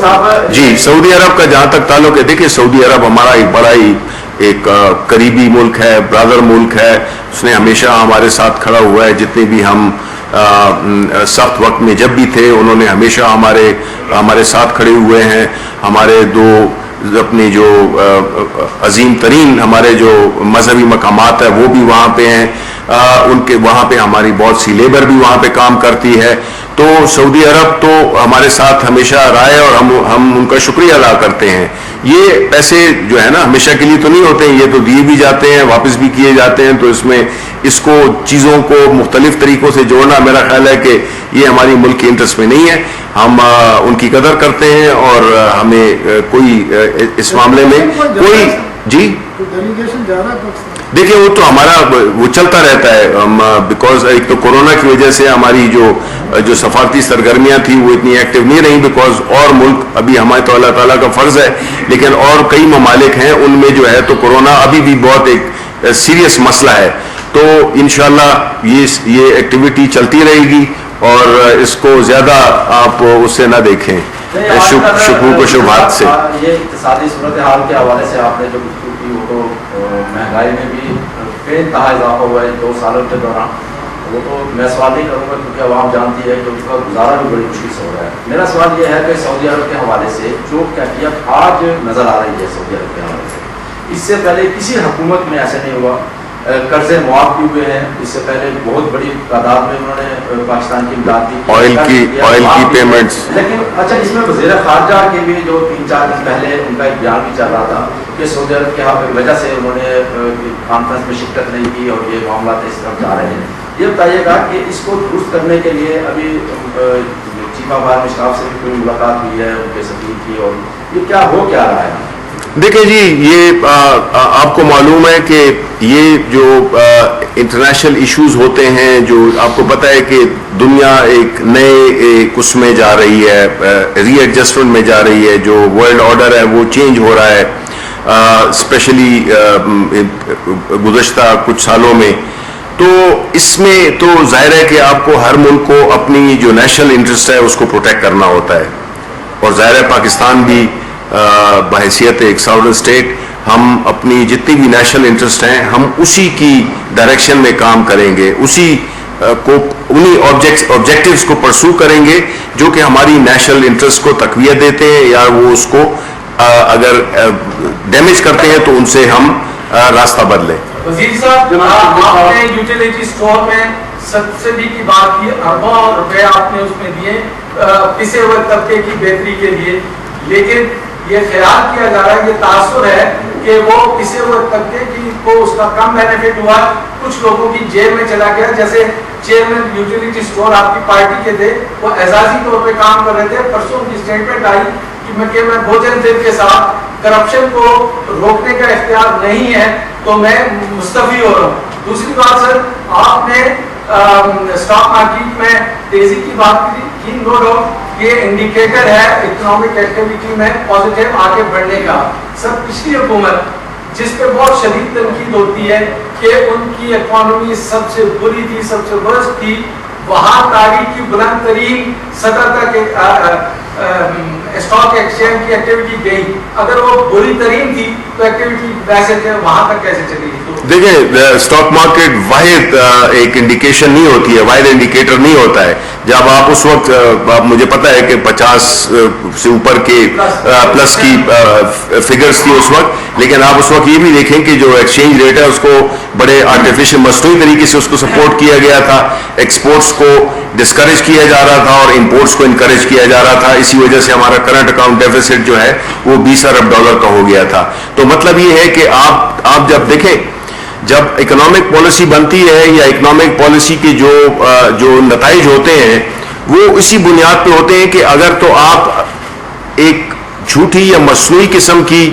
صاحب جی سعودی عرب کا جہاں تک تعلق ہے، دیکھیں سعودی عرب ہمارا ایک بڑا ہی ایک قریبی ملک ہے، برادر ملک ہے. اس نے ہمیشہ ہمارے ساتھ کھڑا ہوا ہے. جتنے بھی ہم سخت وقت میں جب بھی تھے انہوں نے ہمیشہ ہمارے ساتھ کھڑے ہوئے ہیں. ہمارے دو اپنے جو عظیم ترین ہمارے جو مذہبی مقامات ہیں وہ بھی وہاں پہ ہیں. ان کے وہاں پہ ہماری بہت سی لیبر بھی وہاں پہ کام کرتی ہے. تو سعودی عرب تو ہمارے ساتھ ہمیشہ رہا ہے اور ہم ان کا شکریہ ادا کرتے ہیں. یہ پیسے جو ہے نا ہمیشہ کے لیے تو نہیں ہوتے ہیں، یہ تو دیے بھی جاتے ہیں، واپس بھی کیے جاتے ہیں. تو اس میں اس کو چیزوں کو مختلف طریقوں سے جوڑنا میرا خیال ہے کہ یہ ہماری ملک کے انٹرسٹ میں نہیں ہے. ہم ان کی قدر کرتے ہیں اور ہمیں کوئی اس معاملے میں کوئی جی دیکھیں وہ تو ہمارا وہ چلتا رہتا ہے. بیکاز ایک تو کورونا کی وجہ سے ہماری جو سفارتی سرگرمیاں تھیں وہ اتنی ایکٹیو نہیں رہیں، بیکاز اور ملک ابھی ہمارے تو اللہ تعالیٰ کا فرض ہے، لیکن اور کئی ممالک ہیں ان میں جو ہے تو کورونا ابھی بھی بہت ایک سیریس مسئلہ ہے. تو انشاءاللہ یہ ایکٹیویٹی چلتی رہے گی اور اس کو زیادہ آپ اس سے نہ دیکھیں شکوک و شبہات سے. یہ اقتصادی صورتحال کے حوالے سے آپ نے جو گفتگو کی وہ تو مہنگائی میں بھی بے انتہا اضافہ ہوا ہے 2 سالوں کے دوران. وہ تو میں سوال نہیں کروں گا کیونکہ عوام جانتی ہے کہ اس کا گزارا بھی بڑی مشکل سے ہو رہا ہے. میرا سوال یہ ہے کہ سعودی عرب کے حوالے سے جو کیفیت آج نظر آ رہی ہے سعودی عرب کے حوالے سے، اس سے پہلے کسی حکومت میں ایسے نہیں ہوا. قرضے معاف بھی ہوئے ہیں، اس سے پہلے بہت بڑی تعداد میں انہوں نے پاکستان کی امداد کی، آئل کی پیمنٹس. لیکن اچھا اس میں وزیر خارجہ کے بھی جو 3-4 دن پہلے ان کا ایک بیان بھی چل رہا تھا کہ سعودی عرب کی وجہ سے انہوں نے کانفرنس میں شرکت نہیں کی اور یہ معاملات اس طرف جا رہے ہیں. یہ بتائیے گا کہ اس کو درست کرنے کے لیے ابھی چیف آف آرمی اسٹاف سے بھی کوئی ملاقات ہوئی ہے ان کے سفیر کی، اور یہ کیا ہو کیا رہا ہے؟ دیکھیں جی یہ آپ کو معلوم ہے کہ یہ جو انٹرنیشنل ایشوز ہوتے ہیں، جو آپ کو پتہ ہے کہ دنیا ایک نئے اس میں جا رہی ہے، ری ایڈجسٹمنٹ میں جا رہی ہے. جو ورلڈ آرڈر ہے وہ چینج ہو رہا ہے اسپیشلی گزشتہ کچھ سالوں میں. تو اس میں تو ظاہر ہے کہ آپ کو ہر ملک کو اپنی جو نیشنل انٹرسٹ ہے اس کو پروٹیکٹ کرنا ہوتا ہے. اور ظاہر ہے پاکستان بھی بحیثیت ایک ساورن اسٹیٹ ہم اپنی جتنی بھی نیشنل انٹرسٹ ہیں ہم اسی کی ڈائریکشن میں کام کریں گے، اسی کو انہی آبجیکٹیوز کو پرسو کریں گے جو کہ ہماری نیشنل انٹرسٹ کو تقویت دیتے ہیں، یا وہ اس کو اگر ڈیمیج کرتے ہیں تو ان سے ہم راستہ بدلیں. وزیر صاحب آپ نے یوٹیلیٹی اسٹور میں سبسڈی کی بات کی، اربوں روپے آپ نے اس میں دیے پسے ہوئے طبقے کی بہتری کے لیے، لیکن یہ خیال کیا جا رہا ہے، یہ تاثر ہے کہ وہ پسے ہوئے طبقے کی کو اس کا کم بینیفٹ ہوا، کچھ لوگوں کی جیب میں چلا گیا. جیسے چیئرمین یوٹیلیٹی اسٹور آپ کی پارٹی کے تھے، وہ اعزازی طور پہ کام کر رہے تھے. پرسوں کی اسٹیٹمنٹ آئی کہ میں بھوجن دیو کے ساتھ کرپشن کو روکنے کا اختیار نہیں ہے تو میں مستعفی ہو رہا ہوں. دوسری بات سر، آپ نے اسٹاک مارکیٹ میں تیزی کی بات کی، نو ڈاؤٹ یہ انڈیکیٹر ہے اکنامک ایکٹیویٹی میں پازیٹیو آگے بڑھنے کا. سر پچھلی حکومت جس پہ بہت شدید تنقید ہوتی ہے کہ ان کی اکانومی سب سے بری تھی، سب سے ورسٹ تھی، وہاں تاریخ کی بلند ترین سطح تک اسٹاک ایکسچینج کی ایکٹیویٹی گئی. اگر وہ بری ترین تھی تو ایکٹیویٹی ویسے تھے وہاں تک کیسے چلی؟ دیکھیں اسٹاک مارکیٹ واحد ایک انڈیکیشن نہیں ہوتی ہے، واحد انڈیکیٹر نہیں ہوتا ہے. جب آپ اس وقت مجھے پتا ہے کہ 50 سے اوپر کے پلس کی فگرز تھی اس وقت، لیکن آپ اس وقت یہ بھی دیکھیں کہ جو ایکسچینج ریٹ ہے اس کو بڑے آرٹیفیشل مصنوعی طریقے سے اس کو سپورٹ کیا گیا تھا. ایکسپورٹس کو ڈسکریج کیا جا رہا تھا اور امپورٹس کو انکریج کیا جا رہا تھا. اسی وجہ سے ہمارا کرنٹ اکاؤنٹ ڈیفیسٹ جو ہے وہ $20 ارب کا ہو گیا تھا. تو مطلب یہ ہے کہ آپ جب دیکھیں جب اکنامک پالیسی بنتی ہے یا اکنامک پالیسی کے جو نتائج ہوتے ہیں وہ اسی بنیاد پہ ہوتے ہیں کہ اگر تو آپ ایک جھوٹی یا مصنوعی قسم کی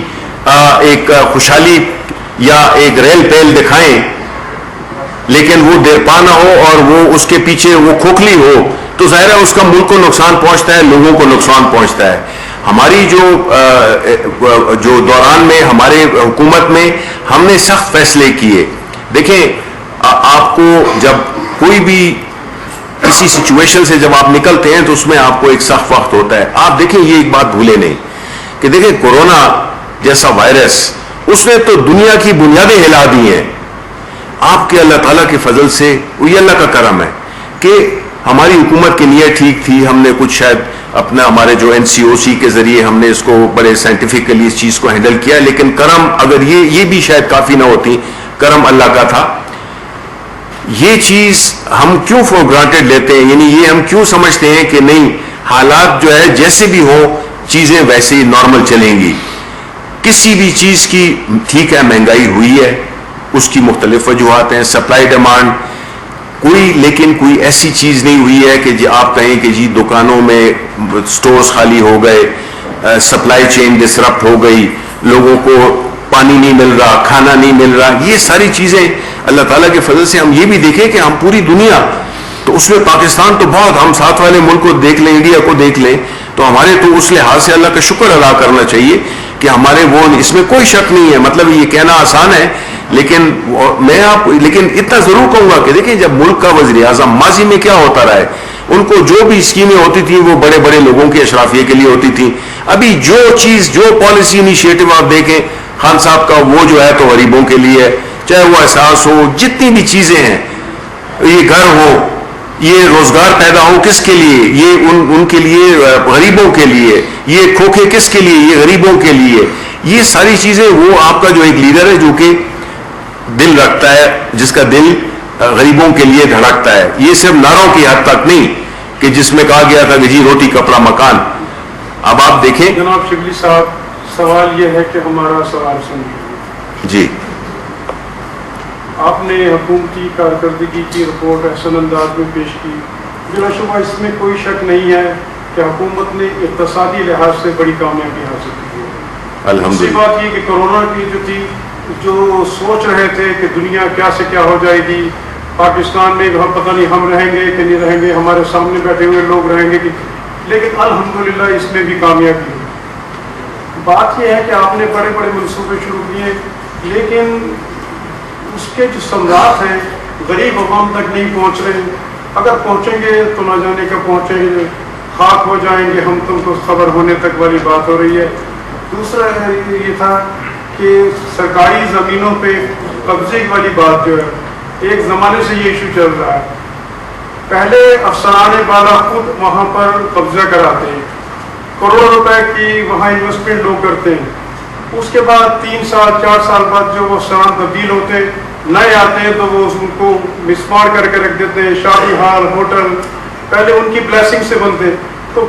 ایک خوشحالی یا ایک ریل پیل دکھائیں لیکن وہ دیرپا نہ ہو اور وہ اس کے پیچھے وہ کھوکھلی ہو تو ظاہر ہے اس کا ملک کو نقصان پہنچتا ہے، لوگوں کو نقصان پہنچتا ہے. ہماری جو دوران میں ہمارے حکومت میں ہم نے سخت فیصلے کیے. دیکھیں آپ کو جب کوئی بھی کسی سچویشن سے جب آپ نکلتے ہیں تو اس میں آپ کو ایک سخت وقت ہوتا ہے. آپ دیکھیں یہ ایک بات بھولے نہیں کہ دیکھیں کورونا جیسا وائرس اس نے تو دنیا کی بنیادیں ہلا دی ہیں. آپ کے اللہ تعالیٰ کے فضل سے یہ اللہ کا کرم ہے کہ ہماری حکومت کی نیت ٹھیک تھی. ہم نے کچھ شاید اپنا ہمارے جو NCOC کے ذریعے ہم نے اس کو بڑے سائنٹیفکلی اس چیز کو ہینڈل کیا, لیکن کرم اگر یہ بھی شاید کافی نہ ہوتی, کرم اللہ کا تھا. یہ چیز ہم کیوں فور گرانٹیڈ لیتے ہیں, یعنی یہ ہم کیوں سمجھتے ہیں کہ نہیں حالات جو ہے جیسے بھی ہو چیزیں ویسے ہی نارمل چلیں گی. کسی بھی چیز کی ٹھیک ہے مہنگائی ہوئی ہے, اس کی مختلف وجوہات ہیں, سپلائی ڈیمانڈ لیکن کوئی ایسی چیز نہیں ہوئی ہے کہ جی آپ کہیں کہ جی دکانوں میں سٹورز خالی ہو گئے, سپلائی چین ڈسرپٹ ہو گئی, لوگوں کو پانی نہیں مل رہا, کھانا نہیں مل رہا. یہ ساری چیزیں اللہ تعالیٰ کے فضل سے ہم یہ بھی دیکھیں کہ ہم پوری دنیا تو اس میں پاکستان تو بہت, ہم ساتھ والے ملک کو دیکھ لیں, انڈیا کو دیکھ لیں, تو ہمارے تو اس لحاظ سے اللہ کا شکر ادا کرنا چاہیے کہ ہمارے وہ, اس میں کوئی شک نہیں ہے. مطلب یہ کہنا آسان ہے لیکن لیکن اتنا ضرور کہوں گا کہ دیکھیں جب ملک کا وزیر اعظم ماضی میں کیا ہوتا رہا ہے, ان کو جو بھی اسکیمیں ہوتی تھیں وہ بڑے بڑے لوگوں کے اشرافیے کے لیے ہوتی تھیں. ابھی جو چیز جو پالیسی انیشیٹو آپ دیکھیں خان صاحب کا وہ جو ہے تو غریبوں کے لیے ہے, چاہے وہ احساس ہو, جتنی بھی چیزیں ہیں, یہ گھر ہو, یہ روزگار پیدا ہو کس کے لیے, یہ ان کے لیے غریبوں کے لیے, یہ کھوکھے کس کے لیے, یہ غریبوں کے لیے. یہ ساری چیزیں وہ آپ کا جو ایک لیڈر ہے جو کہ دل رکھتا ہے, جس کا دل غریبوں کے لیے دھڑکتا ہے. یہ صرف نعروں کی حد تک نہیں کہ جس میں کہا گیا تھا کہ جی روٹی کپڑا مکان. اب آپ دیکھیں جناب شبلی صاحب, سوال یہ ہے کہ ہمارا سوال سنیے. جی, آپ نے حکومتی کارکردگی کی رپورٹ احسن انداز میں پیش کی. بلا شبہ اس میں کوئی شک نہیں ہے کہ حکومت نے اقتصادی لحاظ سے بڑی کامیابی حاصل کی ہے. الحمدللہ. بات یہ کہ کورونا کی جو تھی, جو سوچ رہے تھے کہ دنیا کیا سے کیا ہو جائے گی, پاکستان میں ہم پتہ نہیں ہم رہیں گے کہ نہیں رہیں گے, ہمارے سامنے بیٹھے ہوئے لوگ رہیں گے کہ, لیکن الحمدللہ اس میں بھی کامیابی ہے. بات یہ ہے کہ آپ نے بڑے بڑے منصوبے شروع کیے, لیکن اس کے جو ثمرات ہیں غریب عوام تک نہیں پہنچ رہے. اگر پہنچیں گے تو نہ جانے کب پہنچیں گے, خاک ہو جائیں گے ہم تم کو خبر ہونے تک والی بات ہو رہی ہے. دوسرا یہ تھا کہ سرکاری زمینوں پہ قبضے والی بات جو ہے, ایک زمانے سے یہ ایشو چل رہا ہے. پہلے افسران بالا خود وہاں پر قبضہ کراتے ہیں, کروڑ روپے کی وہاں انویسٹمنٹ لوگ کرتے ہیں. اس کے بعد 3 سال 4 سال بعد جو وہ افسران تبدیل ہوتے ہیں, نئے آتے ہیں تو وہ ان کو مسمار کر کے رکھ دیتے ہیں. شادی ہال, ہوٹل پہلے ان کی بلیسنگ سے بنتے, تو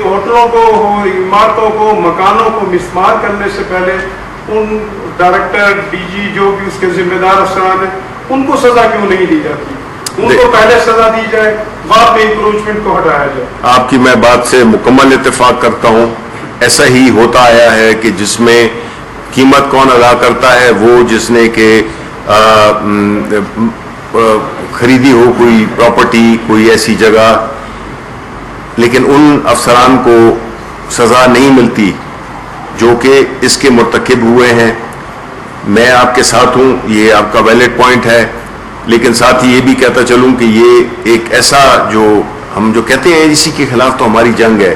ہوٹلوں کو, عمارتوں کو, مکانوں کو مسمار کرنے سے پہلے ان ڈائریکٹر DG جو بھی اس کے ذمہ دار افسران ہیں ان کو سزا کیوں نہیں دی جاتی؟ ان کو پہلے سزا دی جائے, بعد میں انکروچمنٹ کو ہٹایا جائے. آپ کی میں بات سے مکمل اتفاق کرتا ہوں. ایسا ہی ہوتا آیا ہے کہ جس میں قیمت کون ادا کرتا ہے, وہ جس نے کہ خریدی ہو کوئی پراپرٹی, کوئی ایسی جگہ, لیکن ان افسران کو سزا نہیں ملتی جو کہ اس کے مرتکب ہوئے ہیں. میں آپ کے ساتھ ہوں, یہ آپ کا ویلڈ پوائنٹ ہے, لیکن ساتھ ہی یہ بھی کہتا چلوں کہ یہ ایک ایسا جو ہم جو کہتے ہیں اسی کے خلاف تو ہماری جنگ ہے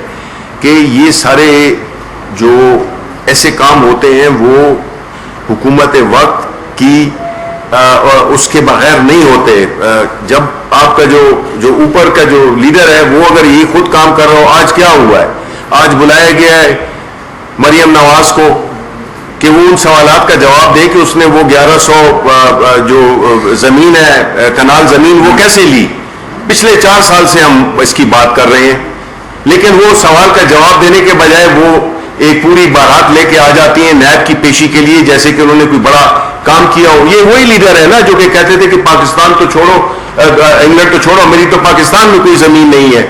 کہ یہ سارے جو ایسے کام ہوتے ہیں وہ حکومت وقت کی اس کے بغیر نہیں ہوتے. جب آپ کا جو اوپر کا جو لیڈر ہے وہ اگر یہ خود کام کر رہا ہو, آج کیا ہوا ہے, آج بلایا گیا ہے مریم نواز کو کہ وہ ان سوالات کا جواب دے کہ اس نے وہ 1100 جو زمین ہے, کنال زمین, وہ کیسے لی. پچھلے 4 سال سے ہم اس کی بات کر رہے ہیں, لیکن وہ سوال کا جواب دینے کے بجائے وہ ایک پوری بارات لے کے آ جاتی ہیں نیب کی پیشی کے لیے, جیسے کہ انہوں نے کوئی بڑا کام کیا ہو. یہ وہی لیڈر ہے نا جو کہ کہتے تھے کہ پاکستان تو چھوڑو, انگلینڈ تو چھوڑو, میری تو پاکستان میں کوئی زمین نہیں ہے.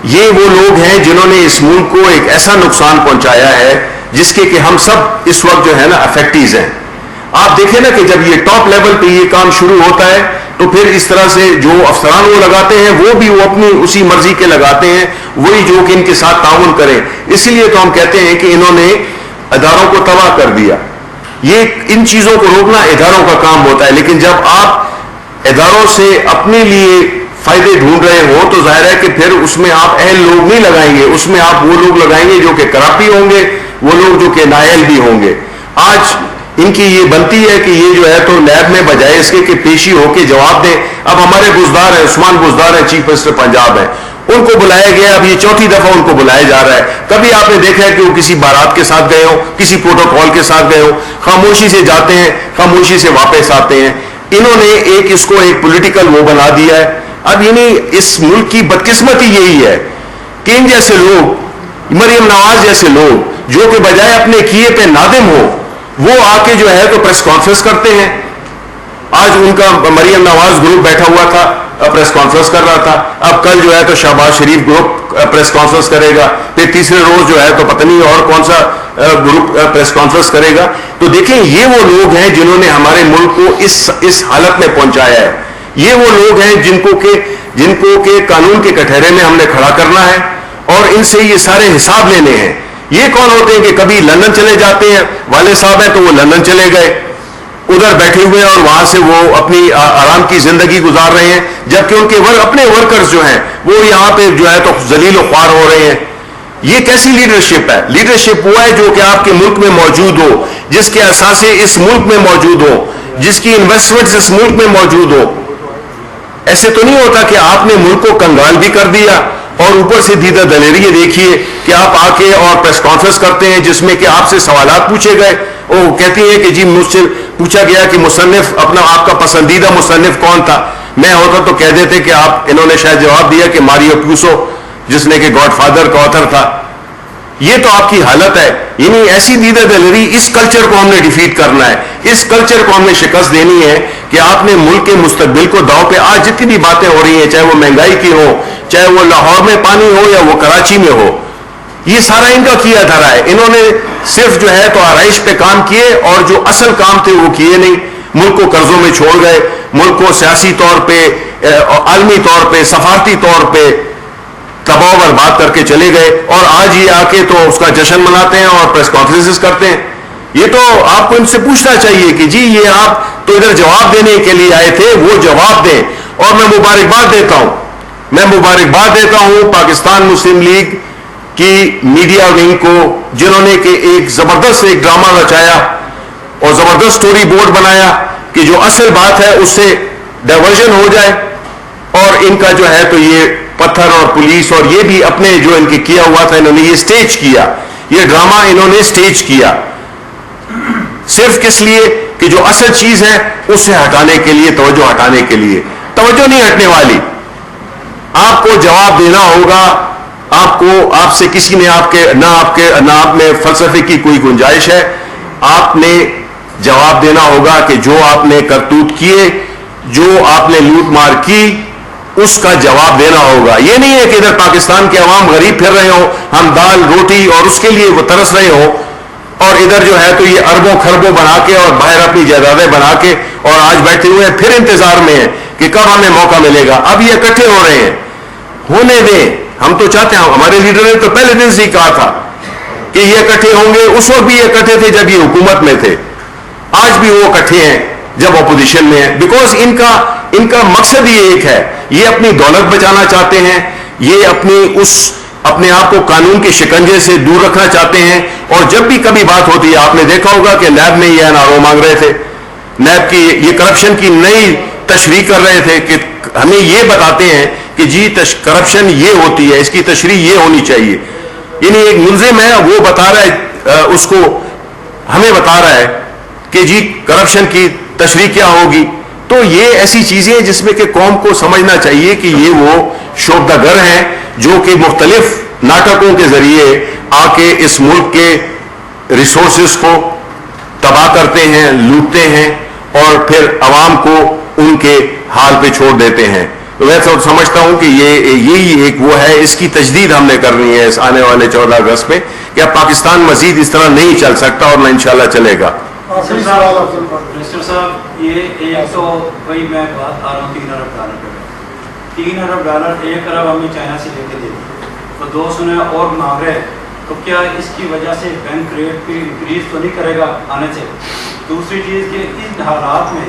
یہ وہ لوگ ہیں جنہوں نے اس ملک کو ایک ایسا نقصان پہنچایا ہے جس کے کہ ہم سب اس وقت جو ہے نا افیکٹیز ہیں. آپ دیکھیں نا کہ جب یہ ٹاپ لیول پہ یہ کام شروع ہوتا ہے تو پھر اس طرح سے جو افسران وہ لگاتے ہیں وہ بھی وہ اپنی اسی مرضی کے لگاتے ہیں, وہی جو کہ ان کے ساتھ تعاون کریں. اس لیے تو ہم کہتے ہیں کہ انہوں نے اداروں کو تباہ کر دیا. یہ ان چیزوں کو روکنا اداروں کا کام ہوتا ہے, لیکن جب آپ اداروں سے اپنے لیے فائدے ڈھونڈ رہے ہوں تو ظاہر ہے کہ پھر اس میں آپ اہل لوگ نہیں لگائیں گے، اس میں آپ وہ لوگ لگائیں گے جو کہ کرپٹ ہوں گے، وہ لوگ جو کہ نااہل بھی ہوں گے. آج ان کی یہ بنتی ہے کہ یہ جو ہے تو نیب میں بجائے اس کے کہ پیشی ہو کے جواب دیں. اب ہمارے بزدار ہیں، عثمان بزدار ہیں، چیف منسٹر پنجاب ہیں، ان کو بلایا گیا، اب یہ چوتھی دفعہ ان کو بلایا جا رہا ہے. کبھی آپ نے دیکھا ہے کہ وہ کسی بارات کے ساتھ گئے ہوں، کسی پروٹوکول کے ساتھ گئے ہوں، خاموشی سے جاتے ہیں، خاموشی سے واپس آتے ہیں. انہوں نے اس کو ایک پولیٹیکل وہ بنا دیا ہے. اب یعنی اس ملک کی بدقسمتی یہی ہے کہ ان جیسے لوگ، مریم نواز جیسے لوگ جو کہ بجائے اپنے کیے پہ نادم ہو، وہ آ کے جو ہے تو پریس کانفرنس کرتے ہیں. آج ان کا مریم نواز گروپ بیٹھا ہوا تھا، پریس کانفرنس کر رہا تھا. اب کل جو ہے تو شہباز شریف گروپ پریس کانفرنس کرے گا، پھر تیسرے روز جو ہے تو پتہ نہیں اور کون سا گروپ پریس کانفرنس کرے گا. تو دیکھیں یہ وہ لوگ ہیں جنہوں نے ہمارے ملک کو اس حالت میں پہنچایا ہے. یہ وہ لوگ ہیں جن کو کہ قانون کے کٹہرے میں ہم نے کھڑا کرنا ہے اور ان سے یہ سارے حساب لینے ہیں. یہ کون ہوتے ہیں کہ کبھی لندن چلے جاتے ہیں، والد صاحب ہیں تو وہ لندن چلے گئے، ادھر بیٹھے ہوئے اور وہاں سے وہ اپنی آرام کی زندگی گزار رہے ہیں، جبکہ ان کے اپنے ورکرز جو ہیں وہ یہاں پہ جو ہے تو ذلیل و خوار ہو رہے ہیں. یہ کیسی لیڈرشپ ہے؟ لیڈرشپ وہ ہے جو کہ آپ کے ملک میں موجود ہو، جس کے اثاثے اس ملک میں موجود ہو، جس کی انویسٹمنٹ اس ملک میں موجود ہو. ایسے تو نہیں ہوتا کہ آپ نے ملک کو کنگال بھی کر دیا اور اوپر سے دیدہ دلیری. یہ دیکھیے کہ آپ آ کے اور پریس کانفرنس کرتے ہیں جس میں کہ آپ سے سوالات پوچھے گئے. وہ کہتی ہیں کہ جی مجھ سے پوچھا گیا کہ مصنف آپ کا پسندیدہ مصنف کون تھا. میں ہوتا تو کہہ دیتے کہ انہوں نے شاید جواب دیا کہ ماریو پیوسو، جس نے کہ گاڈ فادر کا آتھر تھا. یہ تو آپ کی حالت ہے. یعنی ایسی دیدہ دلیری، اس کلچر کو ہم نے ڈیفیٹ کرنا ہے، اس کلچر کو ہم نے شکست دینی ہے کہ آپ نے ملک کے مستقبل کو داؤ پہ. آج جتنی بھی باتیں ہو رہی ہیں، چاہے وہ مہنگائی کی ہو، چاہے وہ لاہور میں پانی ہو یا وہ کراچی میں ہو، یہ سارا ان کا کیا دھرا ہے. انہوں نے صرف جو ہے تو آرائش پہ کام کیے اور جو اصل کام تھے وہ کیے نہیں. ملک کو قرضوں میں چھوڑ گئے، ملک کو سیاسی طور پہ، عالمی طور پہ، سفارتی طور پہ تباہ و برباد کر کے چلے گئے. اور آج یہ آ کے تو اس کا جشن مناتے ہیں اور پریس کانفرنسز کرتے ہیں. یہ تو آپ کو ان سے پوچھنا چاہیے کہ جی یہ آپ تو ادھر جواب دینے کے لیے آئے تھے، وہ جواب دیں. اور میں مبارکباد دیتا ہوں پاکستان مسلم لیگ کی میڈیا ونگ کو، جنہوں نے کہ ایک زبردست ایک ڈرامہ رچایا اور زبردست سٹوری بورڈ بنایا کہ جو اصل بات ہے اس سے ڈائیورژن ہو جائے. اور ان کا جو ہے تو یہ پتھر اور پولیس اور یہ بھی اپنے جو ان کے کیا ہوا تھا، انہوں نے یہ سٹیج کیا، یہ ڈرامہ انہوں نے سٹیج کیا صرف کس لیے کہ جو اصل چیز ہے اس سے ہٹانے کے لیے، توجہ ہٹانے کے لیے. توجہ نہیں ہٹنے والی. آپ کو جواب دینا ہوگا. آپ سے کسی نے نہ آپ میں فلسفے کی کوئی گنجائش ہے. آپ نے جواب دینا ہوگا کہ جو آپ نے کرتوت کیے، جو آپ نے لوٹ مار کی، اس کا جواب دینا ہوگا. یہ نہیں ہے کہ ادھر پاکستان کے عوام غریب پھر رہے ہوں، ہم دال روٹی اور اس کے لیے وہ ترس رہے ہوں، اور ادھر جو ہے تو یہ اربوں خربوں بنا کے اور باہر اپنی جائیدادیں بنا کے اور آج بیٹھے ہوئے پھر انتظار میں ہیں کہ کب ہمیں موقع ملے گا. اب یہ اکٹھے ہو رہے ہیں، ہونے دیں. ہم تو چاہتے ہیں، ہمارے لیڈر نے تو پہلے دن سے ہی کہا تھا کہ یہ اکٹھے ہوں گے. اس وقت بھی یہ اکٹھے تھے جب یہ حکومت میں تھے، آج بھی وہ اکٹھے ہیں جب اپوزیشن میں ہیں. بیکاز ان کا مقصد ہی ایک ہے، یہ اپنی دولت بچانا چاہتے ہیں، یہ اپنے آپ کو قانون کے شکنجے سے دور رکھنا چاہتے ہیں. اور جب بھی کبھی بات ہوتی ہے، آپ نے دیکھا ہوگا کہ نیب میں یہ NRO مانگ رہے تھے، نیب کی یہ کرپشن کی نئی تشریح کر رہے تھے کہ ہمیں یہ بتاتے ہیں کہ جی کرپشن یہ ہوتی ہے، اس کی تشریح یہ ہونی چاہیے. یعنی ایک ملزم ہے، وہ بتا رہا ہے، اس کو ہمیں بتا رہا ہے کہ جی کرپشن کی تشریح کیا ہوگی. تو یہ ایسی چیزیں ہیں جس میں کہ قوم کو سمجھنا چاہیے کہ یہ وہ شوبدگر ہیں جو کہ مختلف ناٹکوں کے ذریعے آ کے اس ملک کے ریسورسز کو تباہ کرتے ہیں، لوٹتے ہیں اور پھر عوام کو ان کے حال پہ چھوڑ دیتے ہیں. میں تو سمجھتا ہوں کہ یہی ایک وہ ہے، اس کی تجدید ہم نے کرنی ہے اس آنے والے 14 اگست پہ کہ اب پاکستان مزید اس طرح نہیں چل سکتا اور نہ انشاءاللہ چلے گا. منسٹر صاحب، یہ ایک تو وہی میں بات آ رہا ہوں $3 ارب پہ، $3 ارب، $1 ارب ہمیں چائنا سے لے کے دے تو 200 اور مانگ رہے. تو کیا اس کی وجہ سے بینک ریٹ پہ انکریز تو نہیں کرے گا آنے سے؟ دوسری چیز کہ ان حالات میں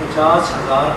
50,000